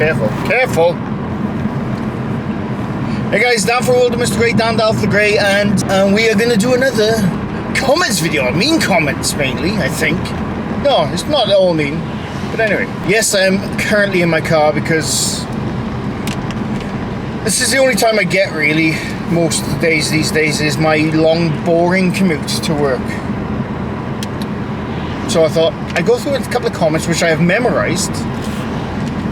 Careful, careful. Hey guys, Dan for World of Mr. Grey, Dan the Grey, and we are going to do another comments video. I mean comments mainly, I think. No, it's not all mean. But anyway, yes, I'm currently in my car because this is the only time I get really, most of the days these days, is my long, boring commute to work. So I thought I'd go through a couple of comments which I have memorized.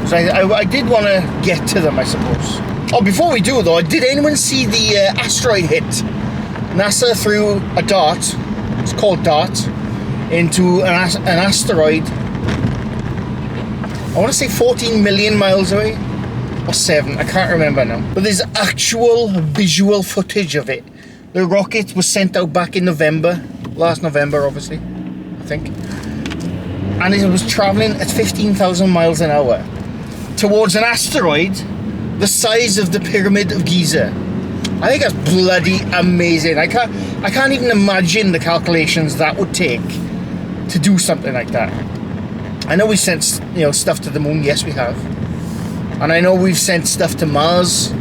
So I did want to get to them, I suppose. Oh, before we do though, did anyone see the asteroid hit? NASA threw a dart, it's called DART, into an asteroid, I want to say 14 million miles away, or 7, I can't remember now. But there's actual visual footage of it. The rocket was sent out back in November, last November obviously, I think. And it was travelling at 15,000 miles an hour towards an asteroid the size of the Pyramid of Giza. I think that's bloody amazing. I can't even imagine the calculations that would take to do something like that. I know we sent, stuff to the moon. Yes, we have. And I know we've sent stuff to Mars.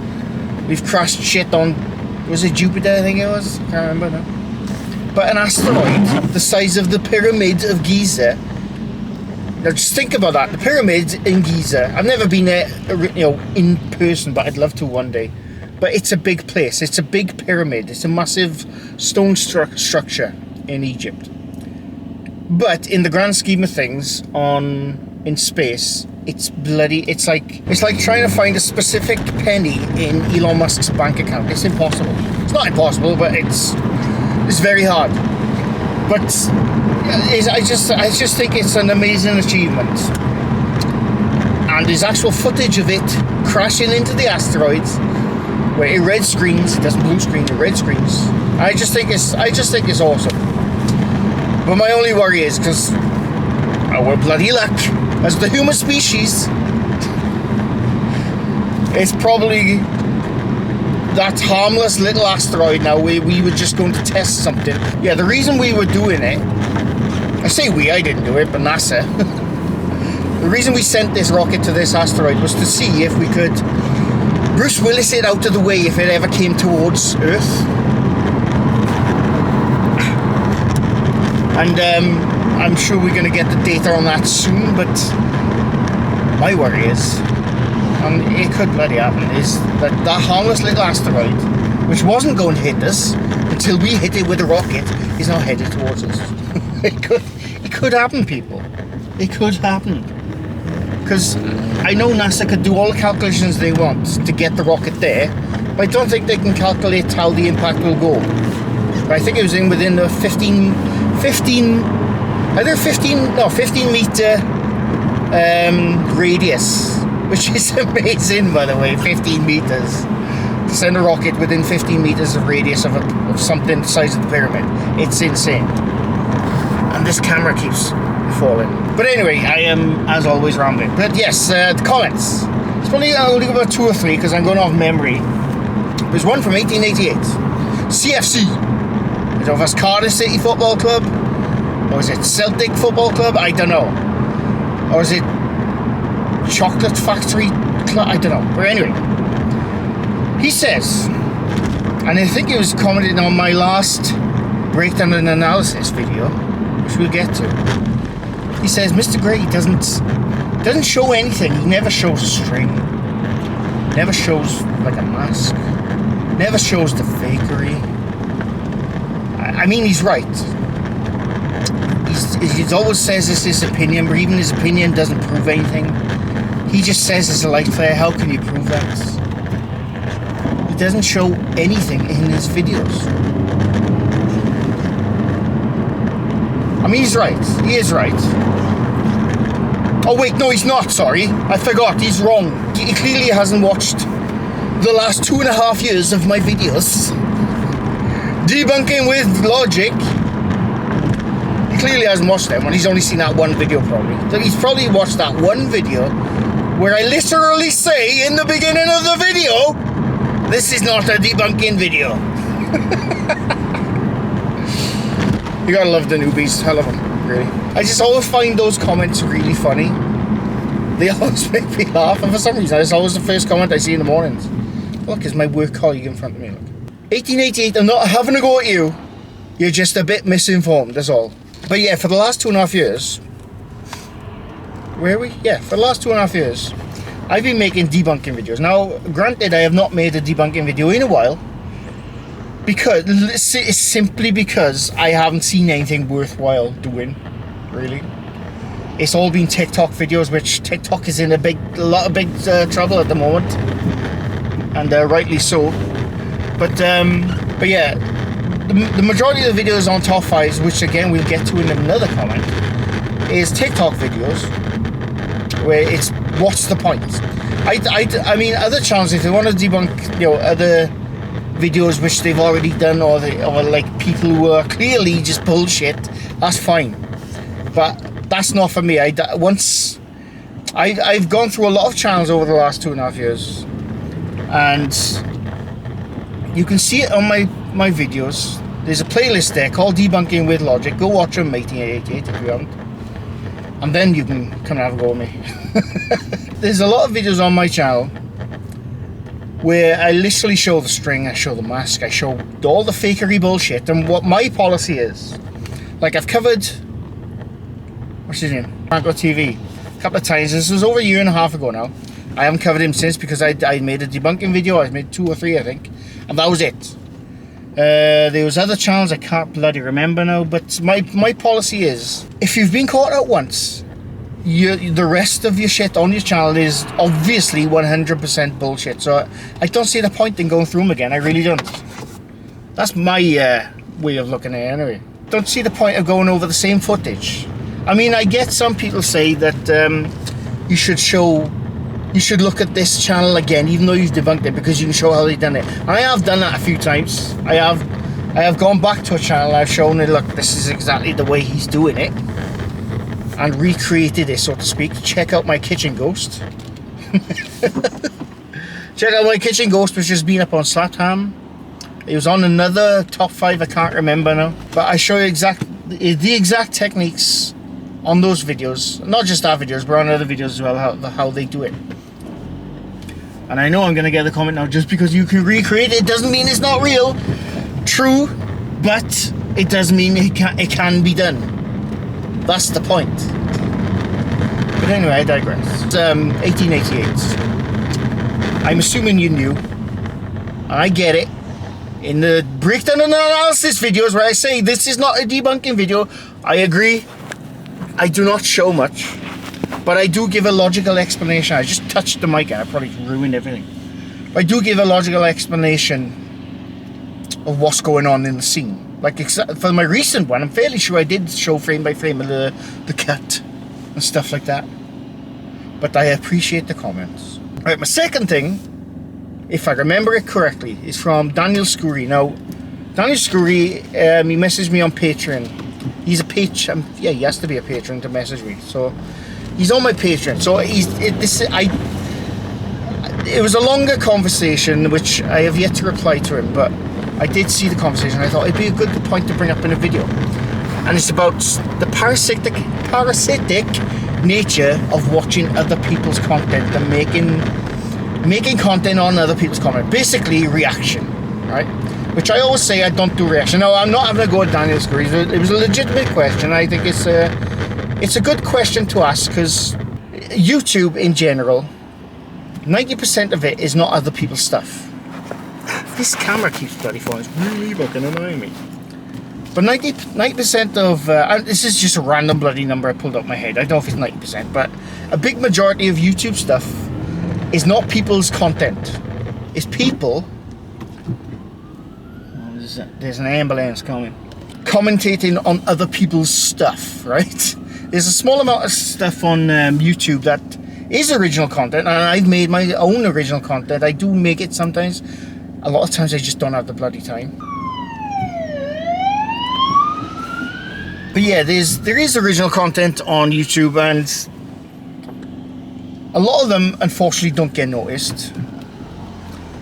We've crashed shit on, was it Jupiter? I think it was. I can't remember now. But an asteroid the size of the Pyramid of Giza. Now just think about that. The pyramid in Giza. I've never been there, in person, but I'd love to one day. But it's a big place. It's a big pyramid. It's a massive stone structure in Egypt. But in the grand scheme of things, in space, it's like trying to find a specific penny in Elon Musk's bank account. It's impossible. It's not impossible, but it's very hard. But I just think it's an amazing achievement. And there's actual footage of it crashing into the asteroids, where it red screens. It doesn't blue screen. It red screens. I just think it's awesome. But my only worry is because our bloody luck as the human species, it's probably that harmless little asteroid now. We were just going to test something. Yeah, the reason we were doing it, I say I didn't do it, but NASA. The reason we sent this rocket to this asteroid was to see if we could Bruce Willis it out of the way if it ever came towards Earth. And I'm sure we're going to get the data on that soon, but my worry is, and it could bloody happen, is that harmless little asteroid, which wasn't going to hit us until we hit it with a rocket, is now headed towards us. It could happen, people. It could happen. Because I know NASA could do all the calculations they want to get the rocket there, but I don't think they can calculate how the impact will go. But I think it was within the 15 meter radius, which is amazing, by the way. 15 meters to send a rocket within 15 meters of radius of something the size of the pyramid. It's insane. And this camera keeps falling. But anyway, I am, as always, rambling. But yes, the comments. It's probably only about 2 or 3 because I'm going off memory. There's one from 1888. CFC. I don't know if it's Cardiff City Football Club, or is it Celtic Football Club? I don't know. Or is it Chocolate Factory Club? I don't know. But anyway, he says, and I think he was commenting on my last breakdown and analysis video, which we'll get to. He says, Mr. Grey doesn't show anything. He never shows a string. Never shows like a mask. Never shows the fakery. I mean, he's right. He always says it's his opinion, but even his opinion doesn't prove anything. He just says it's a light flare. How can you prove that? He doesn't show anything in his videos. I mean, he's right. He is right. Oh wait, no, he's not. Sorry, I forgot. He's wrong. He clearly hasn't watched the last 2.5 years of my videos. Debunking with logic. He clearly hasn't watched them, and he's only seen that one video probably. So he's probably watched that one video where I literally say in the beginning of the video, this is not a debunking video. You gotta love the newbies. I love them, really. I just always find those comments really funny. They always make me laugh, and for some reason, it's always the first comment I see in the mornings. Look, it's my work colleague in front of me. Look. 1888, I'm not having a go at you. You're just a bit misinformed, that's all. But yeah, for the last 2.5 years, where are we? Yeah, for the last 2.5 years, I've been making debunking videos. Now, granted, I have not made a debunking video in a while, because it's simply because I haven't seen anything worthwhile doing, really. It's all been TikTok videos, which TikTok is in a lot of big trouble at the moment, and rightly so. But yeah, the majority of the videos on top 5s, which again we'll get to in another comment, is TikTok videos, where it's what's the point? I mean, other channels, if they want to debunk, other videos which they've already done, or like people who are clearly just bullshit, that's fine. But that's not for me. I've gone through a lot of channels over the last 2.5 years, and you can see it on my videos. There's a playlist there called Debunking with Logic. Go watch them, 1888, if you haven't. And then you can come and have a go with me. There's a lot of videos on my channel where I literally show the string, I show the mask, I show all the fakery bullshit, and what my policy is. Like, I've covered, what's his name? Franco TV a couple of times. This was over a 1.5 years ago now. I haven't covered him since because I made a debunking video. I made 2 or 3, I think, and that was it. There was other channels I can't bloody remember now, but my policy is, if you've been caught out once, the rest of your shit on your channel is obviously 100% bullshit. So I don't see the point in going through them again. I really don't. That's my way of looking at it anyway. Don't see the point of going over the same footage. I mean, I get some people say that you should look at this channel again, even though you've debunked it, because you can show how they've done it. And I have done that a few times. I have gone back to a channel, I've shown it, look, this is exactly the way he's doing it, and recreated it, so to speak. Check out my kitchen ghost. Check out my kitchen ghost, which has been up on Slatham. It was on another top 5, I can't remember now. But I show you the exact techniques on those videos. Not just our videos, but on other videos as well, how they do it. And I know I'm going to get the comment now, just because you can recreate it doesn't mean it's not real. True, but it does mean it can be done. That's the point. But anyway, I digress. It's 1888. I'm assuming you knew, and I get it. In the breakdown and analysis videos where I say this is not a debunking video, I agree. I do not show much, but I do give a logical explanation. I just touched the mic and I probably ruined everything. But I do give a logical explanation of what's going on in the scene. Like, for my recent one, I'm fairly sure I did show frame by frame of the cut and stuff like that. But I appreciate the comments. Right, my second thing, if I remember it correctly, is from Daniel Scurry. Now, Daniel Scurry, he messaged me on Patreon. He's a patron. Yeah, he has to be a patron to message me. So he's on my Patreon. So it was a longer conversation, which I have yet to reply to him, but I did see the conversation. I thought it'd be a good point to bring up in a video. And it's about the parasitic nature of watching other people's content and making content on other people's content. Basically, reaction, right? Which I always say I don't do reaction. No, I'm not having a go at Daniel Scurry. It was a legitimate question. I think it's a good question to ask, because YouTube in general, 90% of it is not other people's stuff. This camera keeps bloody falling. It's really fucking annoying me. But 90% of... this is just a random bloody number I pulled up my head. I don't know if it's 90%, but a big majority of YouTube stuff is not people's content. It's people... There's an ambulance coming. Commentating on other people's stuff, right? There's a small amount of stuff on YouTube that is original content, and I've made my own original content. I do make it sometimes. A lot of times I just don't have the bloody time. But yeah, there is original content on YouTube, and a lot of them unfortunately don't get noticed.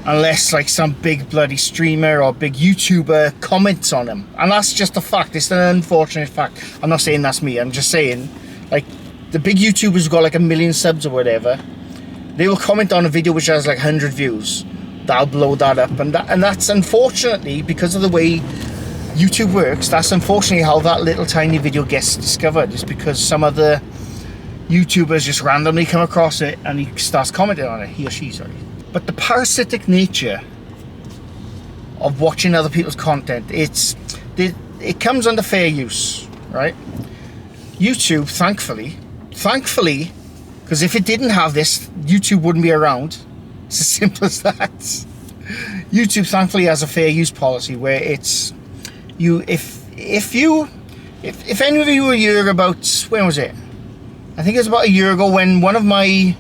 Unless like some big bloody streamer or big YouTuber comments on them. And that's just a fact. It's an unfortunate fact. I'm not saying that's me. I'm just saying, like, the big YouTubers who've got like 1 million subs or whatever, they will comment on a video which has like 100 views. That'll blow that up, and that's unfortunately, because of the way YouTube works, that's unfortunately how that little tiny video gets discovered, is because some other YouTubers just randomly come across it and he starts commenting on it, he or she, sorry. But the parasitic nature of watching other people's content, it comes under fair use, right? YouTube, thankfully, because if it didn't have this, YouTube wouldn't be around. It's as simple as that. YouTube thankfully has a fair use policy where it's if any of you were here about, when was it? I think it was about a year ago, when one of my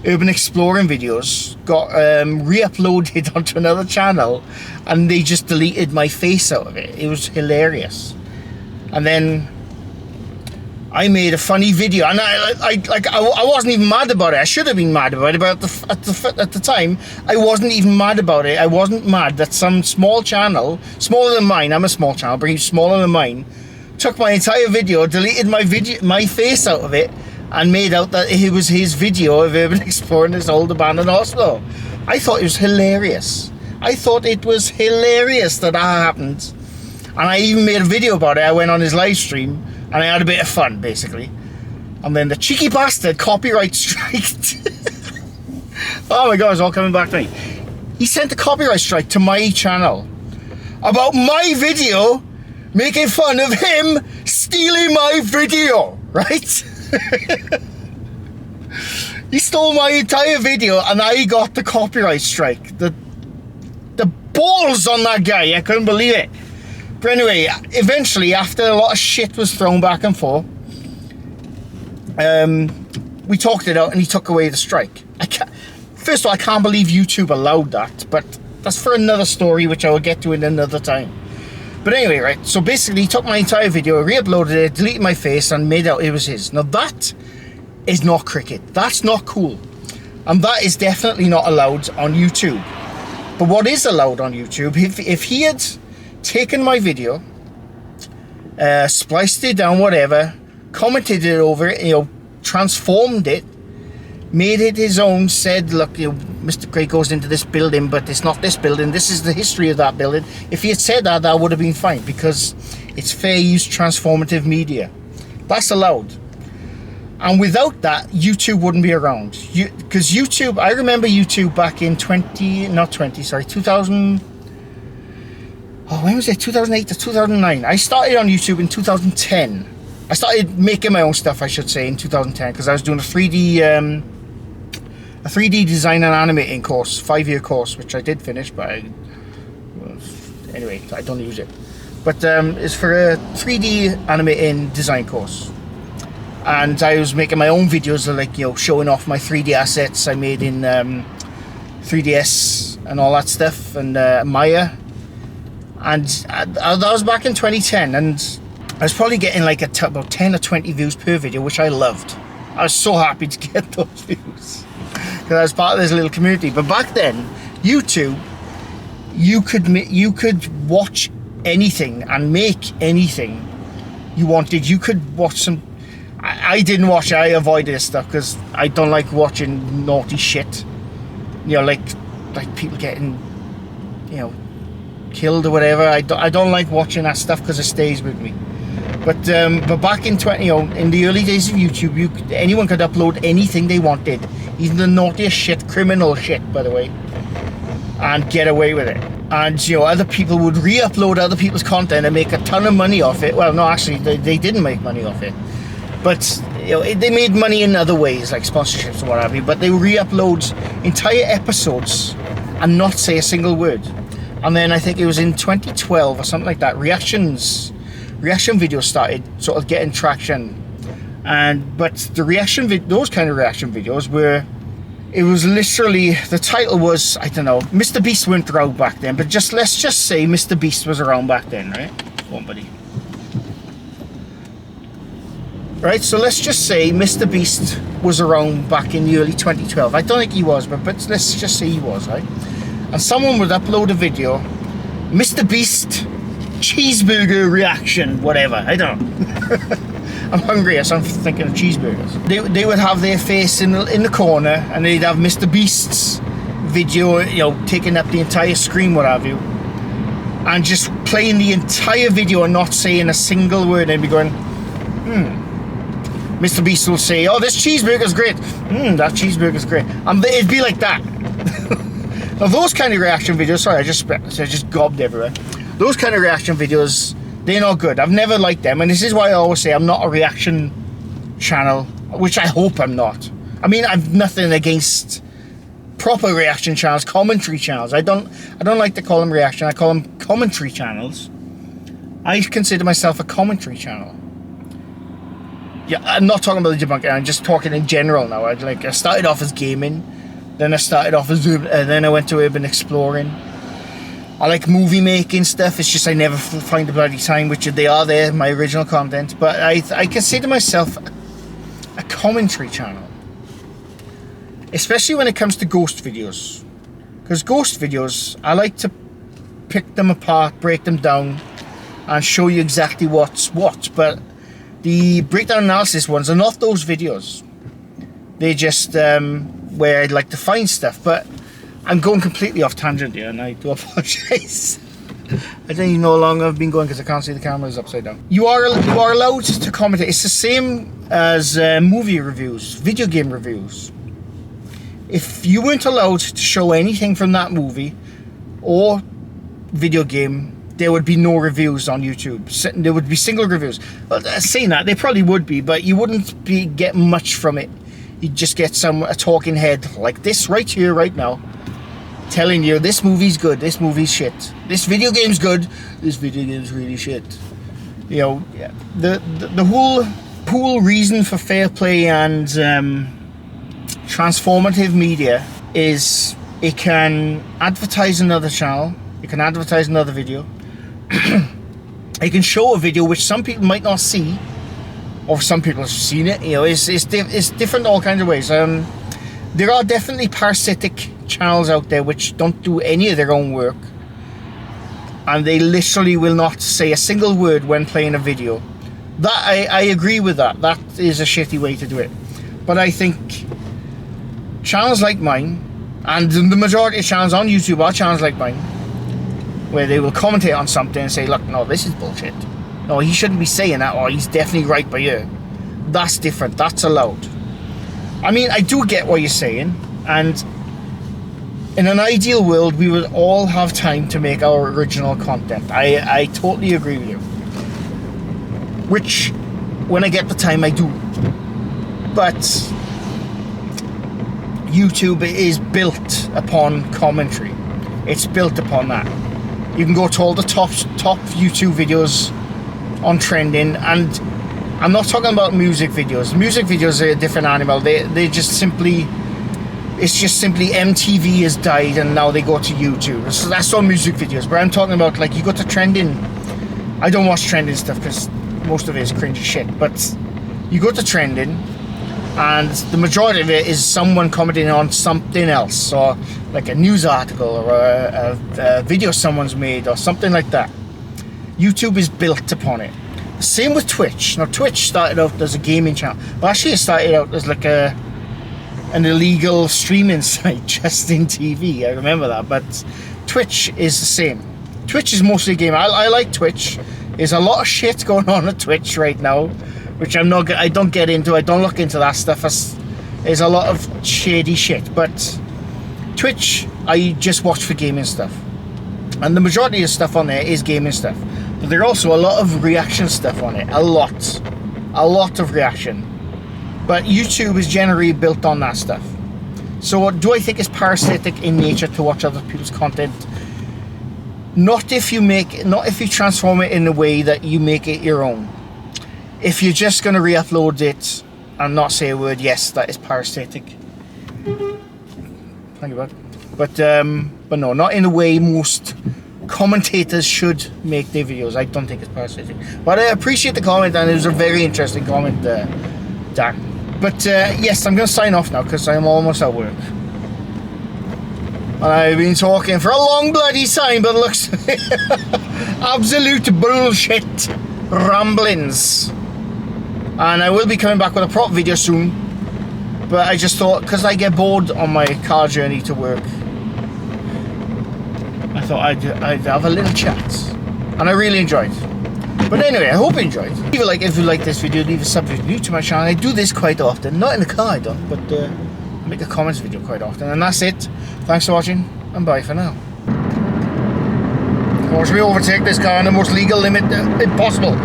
urban exploring videos got re-uploaded onto another channel and they just deleted my face out of it. It was hilarious. And then I made a funny video, and I wasn't even mad about it. I should have been mad about it, but at the time, I wasn't even mad about it. I wasn't mad that some small channel, smaller than mine, I'm a small channel, but he's smaller than mine, took my entire video, deleted my face out of it, and made out that it was his video of urban exploring this old abandoned hospital. I thought it was hilarious. I thought it was hilarious that happened. And I even made a video about it. I went on his live stream and I had a bit of fun, basically. And then the cheeky bastard copyright striked. Oh my god, it's all coming back to me. He sent a copyright strike to my channel about my video, making fun of him stealing my video, right? He stole my entire video and I got the copyright strike. The balls on that guy, I couldn't believe it. But anyway, eventually, after a lot of shit was thrown back and forth, we talked it out and he took away the strike. First of all, I can't believe YouTube allowed that, but that's for another story which I will get to in another time. But anyway, right, so basically he took my entire video, re-uploaded it, deleted my face, and made out it was his. Now that is not cricket. That's not cool. And that is definitely not allowed on YouTube. But what is allowed on YouTube, if he had taken my video, spliced it down, whatever, commented it over it, transformed it, made it his own, said, look, Mr. Grey goes into this building, but it's not this building, this is the history of that building. If he had said that, that would have been fine, because it's fair use transformative media. That's allowed. And without that, YouTube wouldn't be around. Because YouTube, I remember YouTube back in 2000, when was it? 2008 to 2009. I started on YouTube in 2010. I started making my own stuff, I should say, in 2010, because I was doing a 3D design and animating course, 5-year course, which I did finish, but anyway, I don't use it. But it's for a 3D animating design course. And I was making my own videos of, like, showing off my 3D assets I made in 3ds and all that stuff, and Maya. And that was back in 2010, and I was probably getting like about 10 or 20 views per video, which I loved. I was so happy to get those views because I was part of this little community. But back then, YouTube, you could watch anything and make anything you wanted. You could watch some. I didn't watch it. I avoided this stuff because I don't like watching naughty shit. Like people getting, killed or whatever. I don't like watching that stuff because it stays with me. But back in in the early days of YouTube, anyone could upload anything they wanted, even the naughtiest shit, criminal shit, by the way, and get away with it. And other people would re-upload other people's content and make a ton of money off it. Well, no, actually, they didn't make money off it, but they made money in other ways, like sponsorships and what have you. But they re-upload entire episodes and not say a single word. And then I think it was in 2012 or something like that, reaction videos started sort of getting traction. But the those kind of reaction videos were, it was literally, the title was, I don't know, Mr. Beast weren't around back then, but let's just say Mr. Beast was around back then, right? Come on, buddy. Right, so let's just say Mr. Beast was around back in the early 2012. I don't think he was, but let's just say he was, right? And someone would upload a video, Mr. Beast cheeseburger reaction, whatever, I don't know. I'm hungry, so I'm thinking of cheeseburgers. They would have their face in the corner, and they'd have Mr. Beast's video, you know, taking up the entire screen, what have you, and just playing the entire video and not saying a single word, and be going, Mr. Beast will say, oh, this cheeseburger's great. That cheeseburger's great. And it'd be like that. Now, those kind of reaction videos, sorry, I just gobbed everywhere. Those kind of reaction videos, they're not good. I've never liked them, and this is why I always say I'm not a reaction channel, which I hope I'm not. I mean, I've nothing against proper reaction channels, commentary channels. I don't like to call them reaction, I call them commentary channels. I consider myself a commentary channel. Yeah, I'm not talking about the debunking, I'm just talking in general now. I started off as gaming, then I started off as then I went to urban exploring. I like movie making stuff, it's just I never find the bloody time, which they are there, my original content. But I consider myself a commentary channel. Especially when it comes to ghost videos. Because ghost videos, I like to pick them apart, break them down, and show you exactly what's what. But the breakdown analysis ones are not those videos. They're just where I'd like to find stuff. But I'm going completely off tangent here, and I do apologise. I don't even know how long I've been going because I can't see the cameras upside down. You are allowed to comment. It's the same as movie reviews, video game reviews. If you weren't allowed to show anything from that movie or video game, there would be no reviews on YouTube. There would be single reviews. Well, saying that, they probably would be, but you wouldn't get much from it. You'd just get a talking head like this right here, right now, telling you this movie's good, this movie's shit, this video game's good, this video game's really shit. You know, the whole reason for fair play and transformative media is it can advertise another channel, it can advertise another video, it can show a video which some people might not see, or some people have seen it. You know, it's different all kinds of ways. There are definitely parasitic channels out there which don't do any of their own work, and they literally will not say a single word when playing a video. That I agree with that. That is a shitty way to do it. But I think channels like mine, and the majority of channels on YouTube are channels like mine, where they will commentate on something and say, look, no, this is bullshit. No, he shouldn't be saying that, or he's definitely right by you. That's different. That's allowed. I mean, I do get what you're saying, and in an ideal world, we would all have time to make our original content. I totally agree with you. Which, when I get the time, I do. But YouTube is built upon commentary. It's built upon that. You can go to all the top YouTube videos on trending, and I'm not talking about music videos. Music videos are a different animal. They just simply, it's just simply MTV has died and now they go to YouTube. So that's all music videos. But I'm talking about, like, you go to trending. I don't watch trending stuff because most of it is cringe as shit. But you go to trending, and the majority of it is someone commenting on something else, or like a news article, or a video someone's made, or something like that. YouTube is built upon it. Same with Twitch. Now, Twitch started out as a gaming channel, but actually it started out as like an illegal streaming site, just in TV. I remember that. But Twitch is the same. Twitch is mostly a game. I like Twitch. There's a lot of shit going on at Twitch right now, which I don't get into. I don't look into that stuff. There's a lot of shady shit. But Twitch, I just watch for gaming stuff, and the majority of stuff on there is gaming stuff. But there are also a lot of reaction stuff on it. A lot of reaction. But YouTube is generally built on that stuff. So do I think it's parasitic in nature to watch other people's content? Not if you transform it in a way that you make it your own. If you're just going to re-upload it and not say a word, yes, that is parasitic. Thank you, bud. But no, not in the way most commentators should make their videos. I don't think it's parasitic. But I appreciate the comment, and it was a very interesting comment, Dan. But yes, I'm going to sign off now because I'm almost at work. And I've been talking for a long bloody time, but it looks absolute bullshit ramblings. And I will be coming back with a prop video soon. But I just thought, because I get bored on my car journey to work, I thought I'd have a little chat. And I really enjoyed. But anyway, I hope you enjoyed. If you like this video, leave a sub if you're new to my channel. I do this quite often. Not in the car I don't, but I make a comments video quite often. And that's it. Thanks for watching, and bye for now. Of course, we overtake this car in the most legal limit possible.